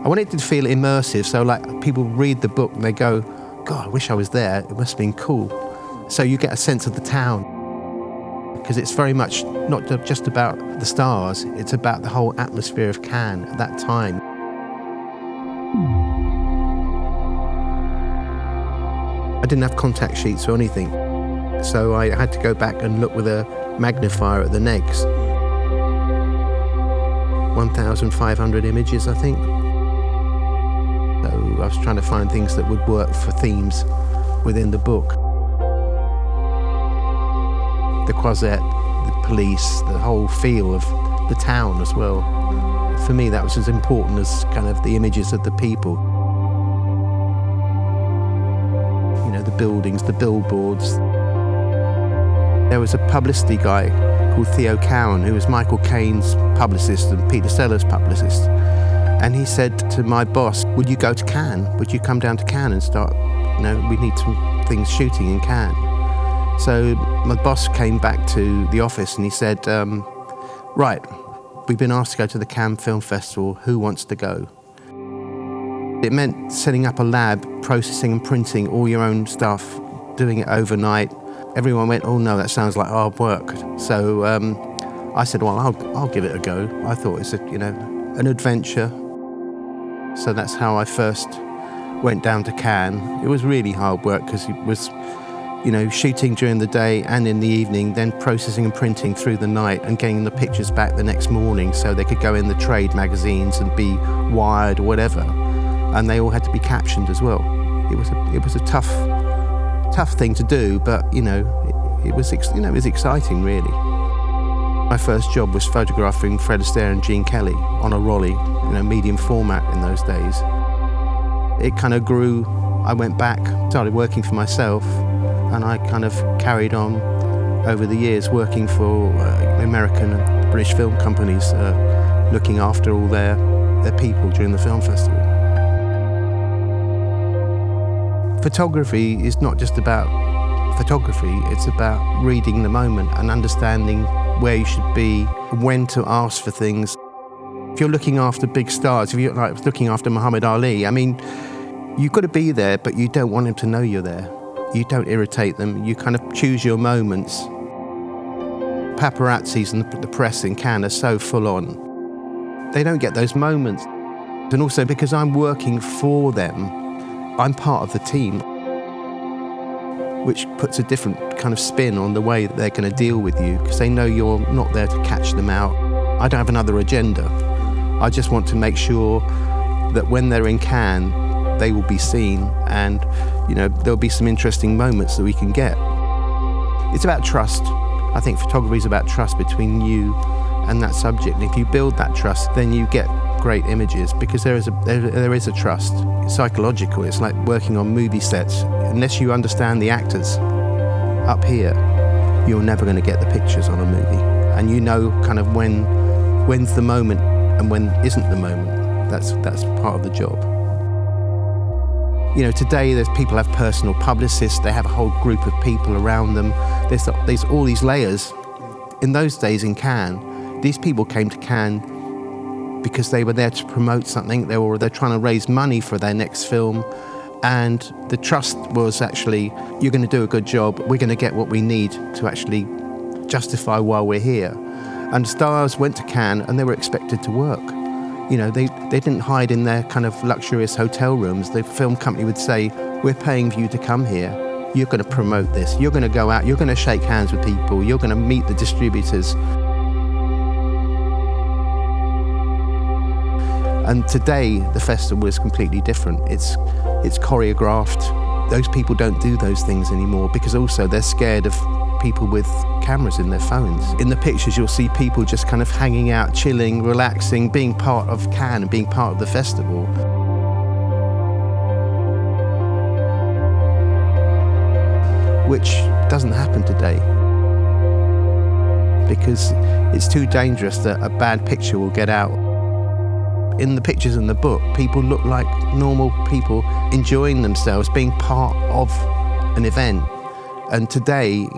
I wanted to feel immersive, so like people read the book and they go, God, I wish I was there, it must have been cool. So you get a sense of the town, because it's very much not just about the stars, it's about the whole atmosphere of Cannes at that time. I didn't have contact sheets or anything, so I had to go back and look with a magnifier at the negs. 1,500 images, I think. So I was trying to find things that would work for themes within the book. The Croisette, the police, the whole feel of the town as well. For me, that was as important as kind of the images of the people. You know, the buildings, the billboards. There was a publicity guy called Theo Cowan, who was Michael Caine's publicist and Peter Sellers' publicist. And he said to my boss, would you go to Cannes? Would you come down to Cannes and start, we need some things shooting in Cannes. So my boss came back to the office and he said, right, we've been asked to go to the Cannes Film Festival, who wants to go? It meant setting up a lab, processing and printing all your own stuff, doing it overnight. Everyone went, oh no, that sounds like hard work. So I said, well, I'll give it a go. I thought it's an adventure. So that's how I first went down to Cannes. It was really hard work because it was, shooting during the day and in the evening, then processing and printing through the night and getting the pictures back the next morning so they could go in the trade magazines and be Wired or whatever. And they all had to be captioned as well. It was a tough thing to do, but it was exciting really. My first job was photographing Fred Astaire and Gene Kelly on a Rolly, medium format in those days. It kind of grew. I went back, started working for myself, and I kind of carried on over the years working for American and British film companies, looking after all their people during the film festival. Photography is not just about photography, it's about reading the moment and understanding where you should be, when to ask for things. If you're looking after big stars, if you're looking after Muhammad Ali, you've got to be there, but you don't want him to know you're there. You don't irritate them, you kind of choose your moments. Paparazzis and the press in Cannes are so full on. They don't get those moments. And also because I'm working for them, I'm part of the team, which puts a different kind of spin on the way that they're going to deal with you, because they know you're not there to catch them out. I don't have another agenda. I just want to make sure that when they're in Cannes, they will be seen, and there'll be some interesting moments that we can get. It's about trust. I think photography is about trust between you and that subject. And if you build that trust, then you get great images, because there is a trust. It's psychological. It's like working on movie sets. Unless you understand the actors up here, you're never going to get the pictures on a movie. And kind of when's the moment and when isn't the moment. That's part of the job. Today there's people have personal publicists. They have a whole group of people around them. There's all these layers. In those days in Cannes, these people came to Cannes because they were there to promote something. They're trying to raise money for their next film, and the trust was actually, you're going to do a good job, we're going to get what we need to actually justify why we're here. And stars went to Cannes and they were expected to work. They didn't hide in their kind of luxurious hotel rooms. The film company would say, we're paying for you to come here, you're going to promote this, you're going to go out, you're going to shake hands with people, you're going to meet the distributors. And today, the festival is completely different. It's choreographed. Those people don't do those things anymore, because also they're scared of people with cameras in their phones. In the pictures, you'll see people just kind of hanging out, chilling, relaxing, being part of Cannes and being part of the festival. Which doesn't happen today, because it's too dangerous that a bad picture will get out. In the pictures in the book, people look like normal people enjoying themselves, being part of an event. And today,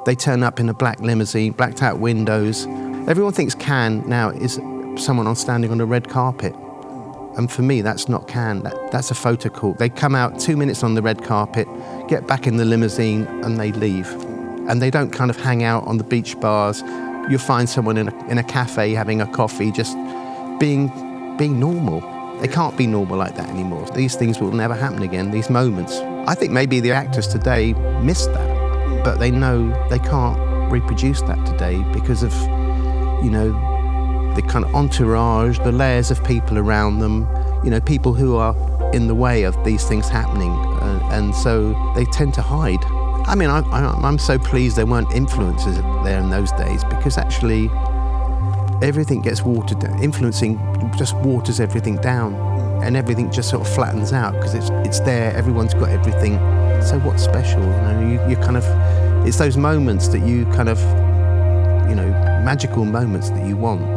they turn up in a black limousine, blacked out windows. Everyone thinks Cannes now is someone standing on a red carpet. And for me, that's not canned. That's a photo call. They come out 2 minutes on the red carpet, get back in the limousine, and they leave. And they don't kind of hang out on the beach bars. You'll find someone in a cafe having a coffee, just being normal. They can't be normal like that anymore. These things will never happen again, these moments. I think maybe the actors today miss that, but they know they can't reproduce that today because of, you know, the kind of entourage, the layers of people around them, you know, people who are in the way of these things happening. And so they tend to hide. I mean, I'm so pleased there weren't influencers there in those days, because actually everything gets watered down. Influencing just waters everything down, and everything just sort of flattens out because it's there. Everyone's got everything. So what's special? You know, you kind of, it's those moments that you kind of, you know, magical moments that you want.